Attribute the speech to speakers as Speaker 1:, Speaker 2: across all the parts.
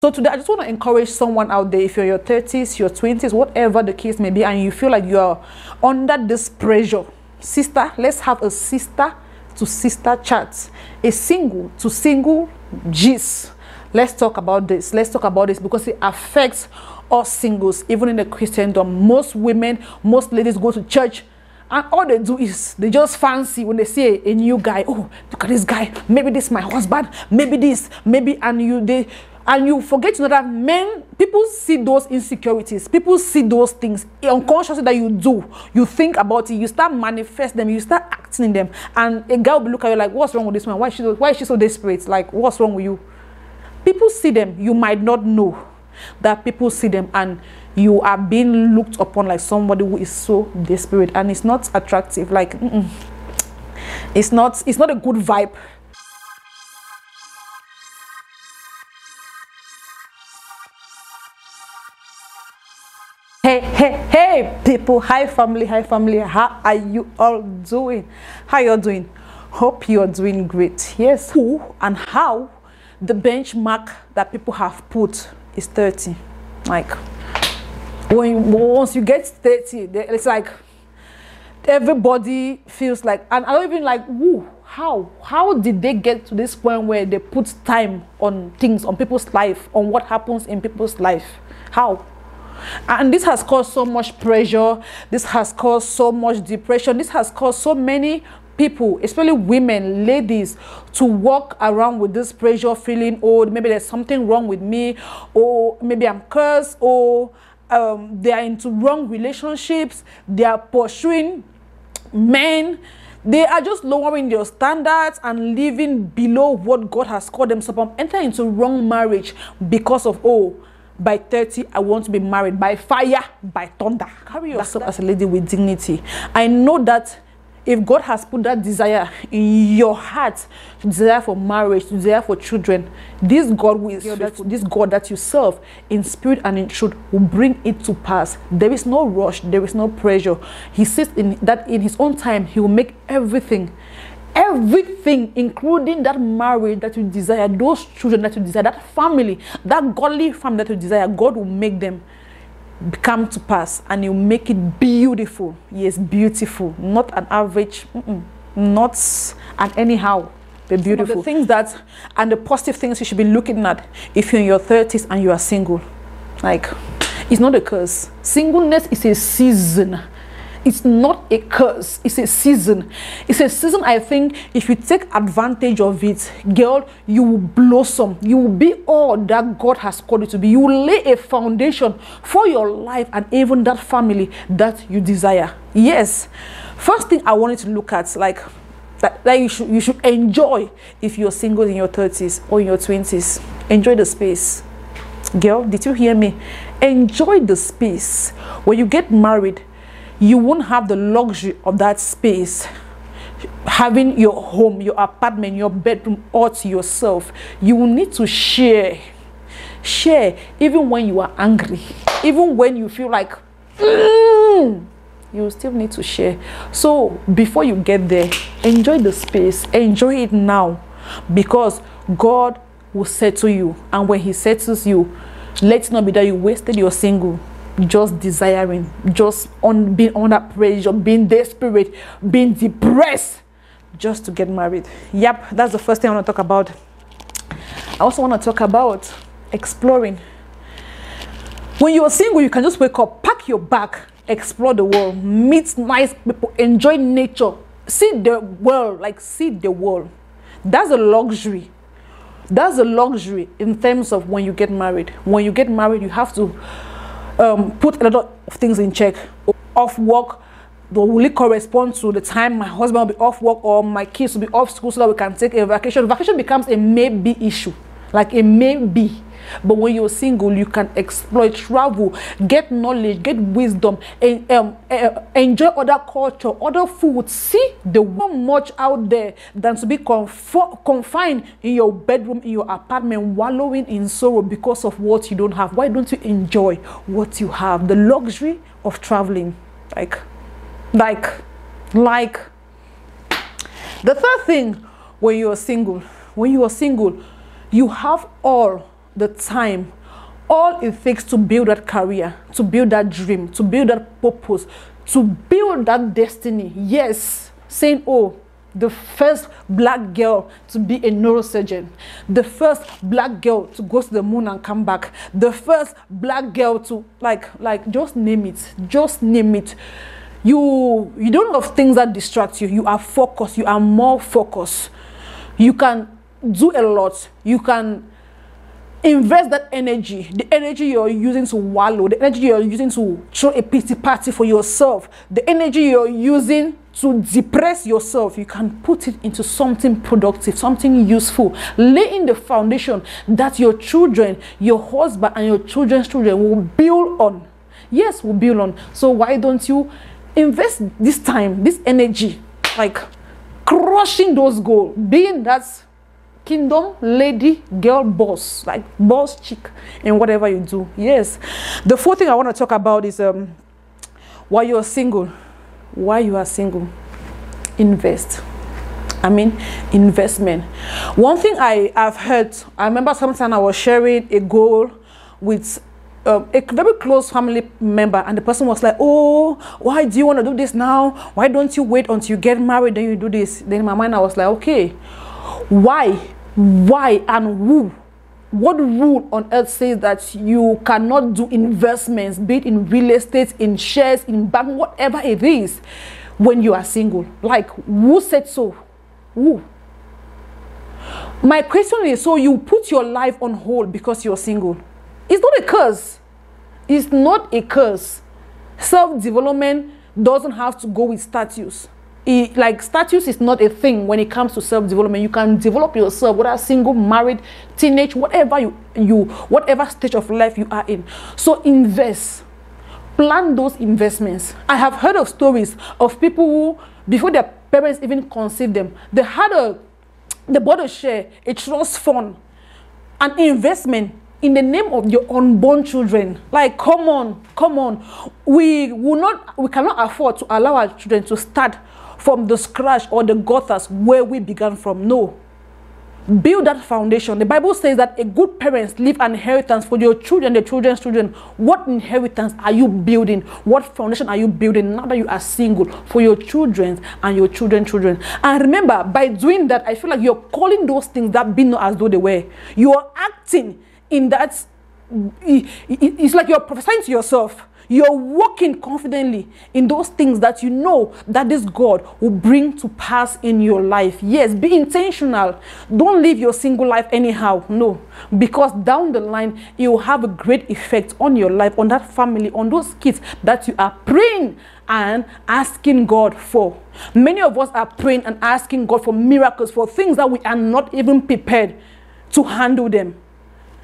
Speaker 1: So today, I just want to encourage someone out there, if you're in your 30s, your 20s, whatever the case may be, and you feel like you're under this pressure. Sister, let's have a sister to sister chat, a single to single gist. Let's talk about this. Let's talk about this because it affects us singles, even in the Christendom. Most women, most ladies go to church, and all they do is they just fancy when they see a new guy. Oh, look at this guy. Maybe this is my husband. Maybe this. Maybe, and you forget to know that men, people see those insecurities. People see those things unconsciously that you do. You think about it. You start manifesting them. You start acting in them. And a girl will look at you like, what's wrong with this man? Why is she so desperate? Like, what's wrong with you? People see them. You might not know that people see them, and you are being looked upon like somebody who is so desperate, and it's not attractive. Like, it's not a good vibe. Hey people, hi family, how are you all doing? How you all doing? Hope you're doing great. Yes, who and how the benchmark that people have put is 30. Like, once you get 30, it's like everybody feels like, and I don't even like, woo, how did they get to this point where they put time on things, on people's life, on what happens in people's life? How? And this has caused so much pressure. This has caused so much depression. This has caused so many people, especially women, ladies, to walk around with this pressure, feeling, oh, maybe there's something wrong with me, or maybe I'm cursed, or they are into wrong relationships. They are pursuing men. They are just lowering their standards and living below what God has called them. So enter into wrong marriage because of, oh, by 30, I want to be married by fire, by thunder. Carry yourself as a lady with dignity. I know that if God has put that desire in your heart, to desire for marriage, to desire for children, this God this God that you serve in spirit and in truth will bring it to pass. There is no rush, there is no pressure. He says that in his own time, he will make everything, including that marriage that you desire, those children that you desire, that family, that godly family that you desire, God will make them come to pass, and He'll make it beautiful. Yes, beautiful, not an average, not an anyhow, but beautiful. The things that, and the positive things you should be looking at if you're in your 30s and you are single. Like, it's not a curse. Singleness is a season. It's not a curse. It's a season. It's a season, I think, if you take advantage of it, girl, you will blossom. You will be all that God has called you to be. You will lay a foundation for your life and even that family that you desire. Yes. First thing I wanted to look at, like, that you should enjoy if you're single in your 30s or in your 20s. Enjoy the space. Girl, did you hear me? Enjoy the space. When you get married, you won't have the luxury of that space, having your home, your apartment, your bedroom all to yourself. You will need to share even when you are angry, even when you feel like you still need to share. So before you get there, enjoy the space, enjoy it now, because God will settle you. And when He settles you, let it not be that you wasted your single, just desiring, just being under pressure, being desperate, being depressed just to get married. Yep, that's the first thing I want to talk about. I also want to talk about exploring. When you are single, you can just wake up, pack your bag, explore the world, meet nice people, enjoy nature, see the world, like see the world. That's a luxury. That's a luxury in terms of when you get married. When you get married, you have to put a lot of things in check. Off work, will it correspond to the time my husband will be off work or my kids will be off school so that we can take a vacation? Vacation becomes a maybe issue, like a maybe. But when you're single, you can explore, travel, get knowledge, get wisdom, and enjoy other culture, other food. See the world much out there than to be confined in your bedroom, in your apartment, wallowing in sorrow because of what you don't have. Why don't you enjoy what you have? The luxury of traveling. Like. The third thing, when you are single, you have all the time, all it takes to build that career, to build that dream, to build that purpose, to build that destiny. Yes, saying, oh, the first black girl to be a neurosurgeon, the first black girl to go to the moon and come back, the first black girl to like just name it, just name it. You don't have things that distract you. You are focused. You are more focused. You can do a lot. You can invest that energy, the energy you're using to wallow, the energy you're using to throw a pity party for yourself, the energy you're using to depress yourself. You can put it into something productive, something useful, laying the foundation that your children, your husband, and your children's children will build on. Yes, will build on. So why don't you invest this time, this energy, like crushing those goals, being that kingdom lady, girl, boss, like boss chick in whatever you do. Yes. The fourth thing I want to talk about is why you're single. Why you are single. Invest. I mean, investment. One thing I've heard, I remember sometime I was sharing a goal with a very close family member, and the person was like, oh, why do you want to do this now? Why don't you wait until you get married, then you do this? Then in my mind I was like, okay, why and who? What rule on earth says that you cannot do investments, be it in real estate, in shares, in bank, whatever it is, when you are single? Like, who said so? Who? My question is, so you put your life on hold because you're single? It's not a curse. It's not a curse. Self-development doesn't have to go with status. Like, status is not a thing when it comes to self-development. You can develop yourself, whether single, married, teenage, whatever whatever stage of life you are in. So invest. Plan those investments. I have heard of stories of people who, before their parents even conceived them, they bought a share, a trust fund, an investment in the name of your unborn children. Like, come on. We cannot afford to allow our children to start from the scratch or the gutters where we began from. No. Build that foundation. The Bible says that a good parents leave an inheritance for your children, their children's children. What inheritance are you building? What foundation are you building now that you are single, for your children and your children's children? And remember, by doing that, I feel like you're calling those things that be not as though they were. You are acting in that. It's like you're prophesying to yourself. You're walking confidently in those things that you know that this God will bring to pass in your life. Yes, be intentional. Don't live your single life anyhow. No, because down the line, it will have a great effect on your life, on that family, on those kids that you are praying and asking God for. Many of us are praying and asking God for miracles, for things that we are not even prepared to handle them.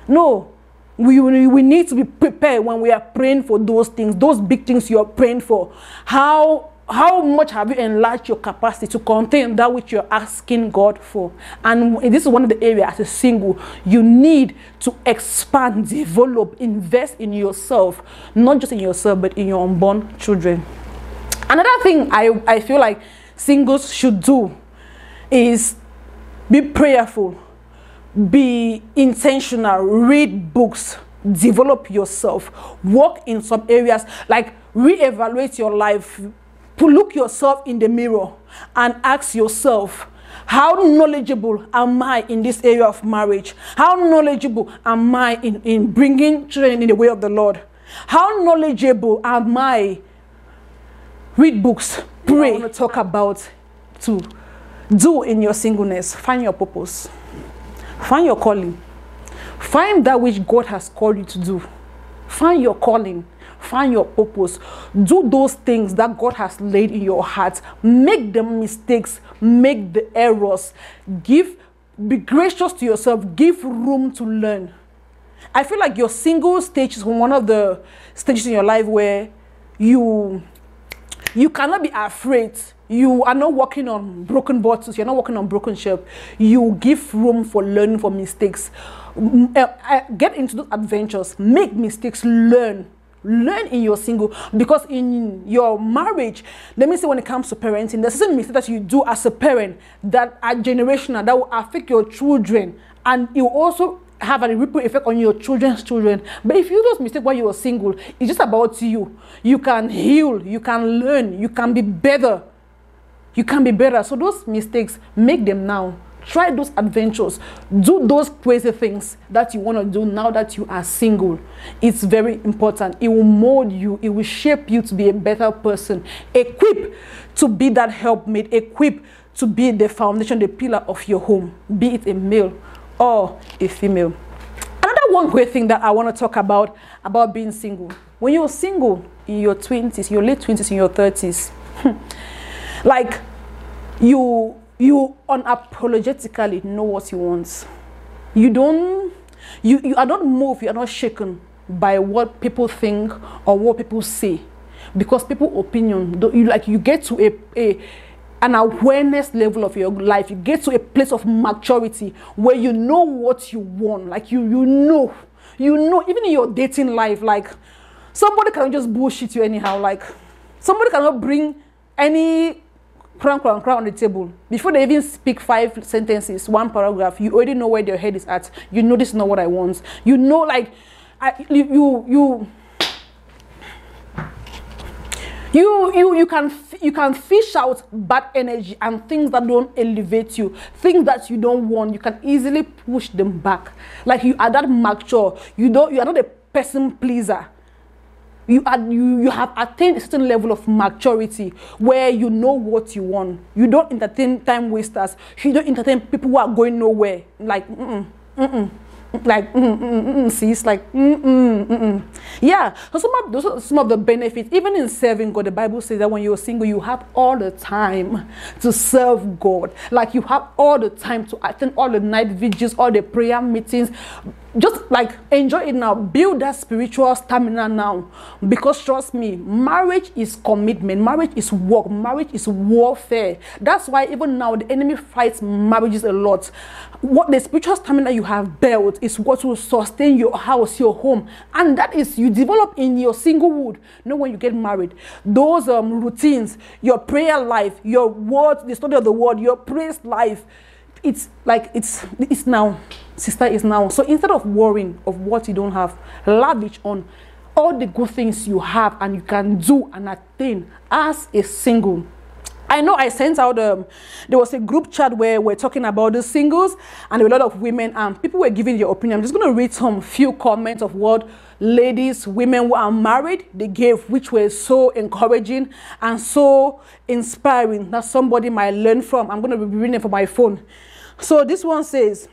Speaker 1: No. We need to be prepared when we are praying for those things, those big things you are praying for. How much have you enlarged your capacity to contain that which you're asking God for? And this is one of the areas as a single you need to expand, develop, invest in yourself, not just in yourself, but in your unborn children. Another thing I feel like singles should do is be prayerful. Be intentional, read books, develop yourself, work in some areas, like reevaluate your life, look yourself in the mirror and ask yourself, how knowledgeable am I in this area of marriage? How knowledgeable am I in bringing children in the way of the Lord? How knowledgeable am I? Read books, pray. I want to talk about to do in your singleness. Find your purpose. Find your calling. Find that which God has called you to do. Find your calling. Find your purpose. Do those things that God has laid in your heart. Make the mistakes. Make the errors. Be gracious to yourself. Give room to learn. I feel like your single stage is one of the stages in your life where you cannot be afraid. You are not working on broken bottles. You're not working on broken shelf. You give room for learning, for mistakes. Get into those adventures. Make mistakes. Learn in your single. Because in your marriage, let me say, when it comes to parenting, there's certain mistakes that you do as a parent that are generational, that will affect your children. And it will also have a ripple effect on your children's children. But if you do those mistakes while you are single, it's just about you. You can heal, you can learn, you can be better. You can be better. So those mistakes, make them now. Try those adventures. Do those crazy things that you want to do now that you are single. It's very important. It will mold you. It will shape you to be a better person. Equip to be that helpmate. Equip to be the foundation, the pillar of your home. Be it a male or a female. Another one great thing that I want to talk about being single. When you're single in your 20s, your late 20s, in your 30s, like you unapologetically know what you want. You are not moved, you are not shaken by what people think or what people say, because people's opinion, you get to an awareness level of your life. You get to a place of maturity where you know what you want. Like you know, even in your dating life, like somebody cannot just bullshit you anyhow. Like somebody cannot bring any crown on the table before they even speak 5 sentences, 1 paragraph. You already know where their head is at. You know, this is not what I want. You know, like you can fish out bad energy and things that don't elevate you, things that you don't want. You can easily push them back. Like you are that mature. You are not a person pleaser. You have attained a certain level of maturity where you know what you want. You don't entertain time wasters. You don't entertain people who are going nowhere. Like see, it's like yeah. So some of the benefits, even in serving God, the Bible says that when you're single, you have all the time to serve God. Like you have all the time to attend all the night vigils, all the prayer meetings. Just like enjoy it now. Build that spiritual stamina now, because trust me, marriage is commitment. Marriage is work. Marriage is warfare. That's why even now the enemy fights marriages a lot. What the spiritual stamina you have built is what will sustain your house, your home, and that is you develop in your singlehood. When you get married, those routines, your prayer life, your words, the study of the word, your praise life. It's like it's now, sister, is now. So instead of worrying of what you don't have, lavish on all the good things you have and you can do and attain as a single. I know I sent out there was a group chat where we're talking about the singles, and there were a lot of women and people were giving their opinion. I'm just going to read some few comments of what ladies, women who are married, they gave, which were so encouraging and so inspiring that somebody might learn from. I'm going to be reading it from my phone. So this one says,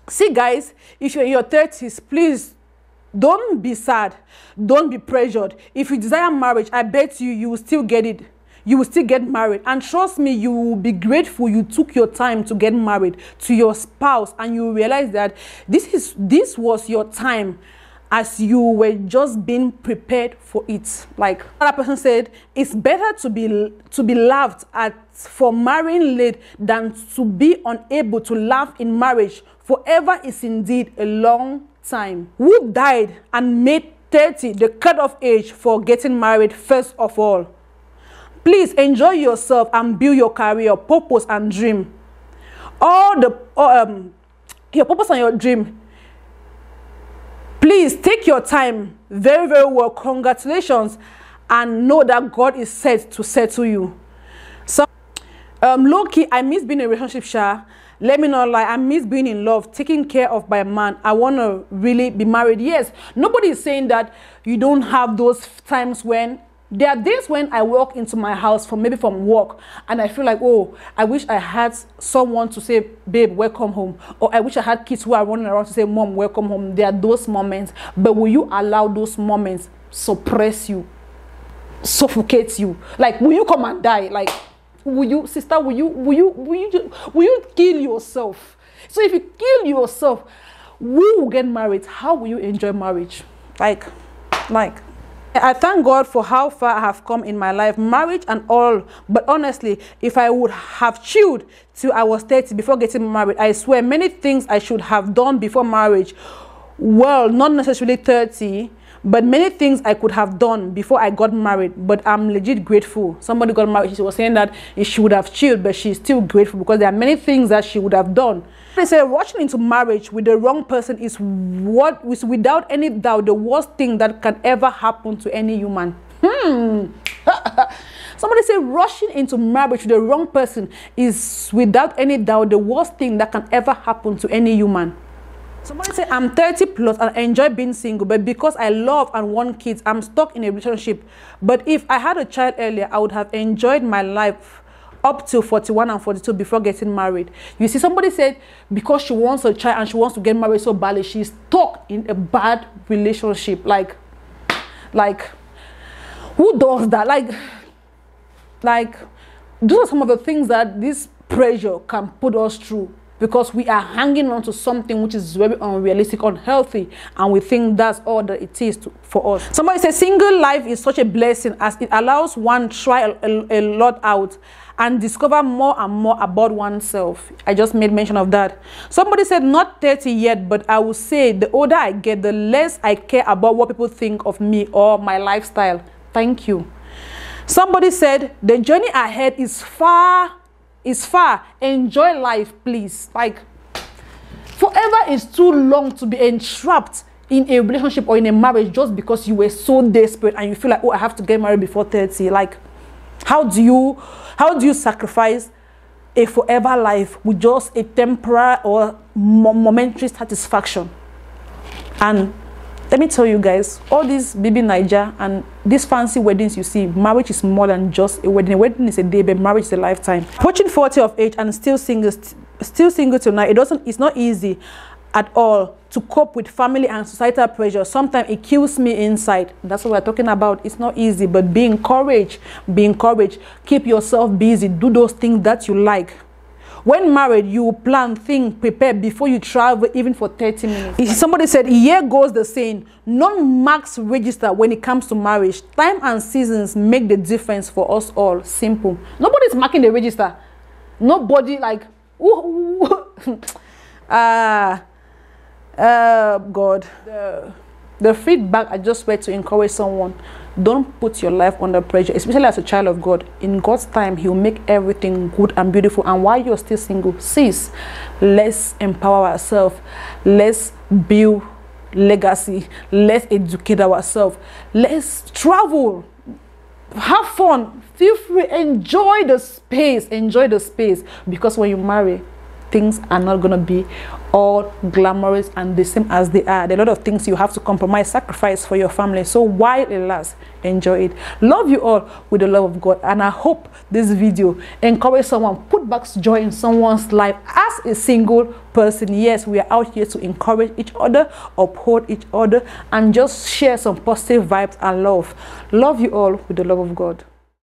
Speaker 1: see guys, if you're in your 30s, please don't be sad, don't be pressured. If you desire marriage, I bet you will still get it. You will still get married, and trust me, you will be grateful you took your time to get married to your spouse, and you will realize that this was your time, as you were just being prepared for it. Like another person said, it's better to be laughed at for marrying late than to be unable to laugh in marriage. Forever is indeed a long time. Who died and made 30 the cutoff age for getting married? First of all, please enjoy yourself and build your career, purpose and dream. Your purpose and your dream. Please take your time very, very well. Congratulations, and know that God is set to settle you. So, low-key, I miss being in a relationship, Sha. Let me not lie, I miss being in love, taken care of by a man. I want to really be married. Yes, nobody is saying that you don't have those times when there are days when I walk into my house maybe from work, and I feel like, oh, I wish I had someone to say, babe, welcome home. Or I wish I had kids who are running around to say, mom, welcome home. There are those moments. But will you allow those moments suppress you, suffocate you? Like, will you come and die? Like, will you, sister, will you kill yourself? So if you kill yourself, we will get married. How will you enjoy marriage? Like I thank God for how far I have come in my life, marriage and all. But honestly, if I would have chilled till I was 30 before getting married, I swear many things I should have done before marriage. Well, not necessarily 30, but many things I could have done before I got married, but I'm legit grateful. Somebody got married, she was saying that she would have chilled, but she's still grateful because there are many things that she would have done. They say rushing into marriage with the wrong person is without any doubt the worst thing that can ever happen to any human. Somebody say rushing into marriage with the wrong person is without any doubt the worst thing that can ever happen to any human. Somebody say I'm 30 plus and enjoy being single, but because I love and want kids, I'm stuck in a relationship. But if I had a child earlier, I would have enjoyed my life up to 41 and 42 before getting married. You see, somebody said because she wants a child and she wants to get married so badly, she's stuck in a bad relationship. Like who does that? Like those are some of the things that this pressure can put us through, because we are hanging on to something which is very unrealistic, unhealthy, and we think that's all that it is for us. Somebody says single life is such a blessing as it allows one to try a lot out and discover more and more about oneself. I just made mention of that. Somebody said not 30 yet, but I will say the older I get, the less I care about what people think of me or my lifestyle. Thank you. Somebody said the journey ahead is far. Enjoy life, please. Like, forever is too long to be entrapped in a relationship or in a marriage just because you were so desperate and you feel like, oh, I have to get married before 30. Like, how do you sacrifice a forever life with just a temporary or momentary satisfaction? And let me tell you guys, all these baby Niger and these fancy weddings you see, marriage is more than just a wedding. A wedding is a day, but marriage is a lifetime. Approaching 40 of age and still single tonight, it's not easy at all to cope with family and societal pressure. Sometimes it kills me inside. That's what we're talking about. It's not easy, but be encouraged. Keep yourself busy. Do those things that you like. When married, you plan, think, prepare before you travel, even for 30 minutes. Somebody said, here goes the saying, none marks register when it comes to marriage. Time and seasons make the difference for us all. Simple. Nobody's marking the register. Nobody like, God. The feedback I just read to encourage someone: don't put your life under pressure, especially as a child of God. In God's time, He'll make everything good and beautiful. And while you're still single, sis, let's empower ourselves. Let's build legacy. Let's educate ourselves. Let's travel. Have fun. Feel free. Enjoy the space. Enjoy the space. Because when you marry, things are not going to be all glamorous and the same as they are. There are a lot of things you have to compromise, sacrifice for your family. So while it lasts, enjoy it. Love you all with the love of God. And I hope this video encourage someone, put back joy in someone's life as a single person. Yes, we are out here to encourage each other, uphold each other, and just share some positive vibes and love. Love you all with the love of God.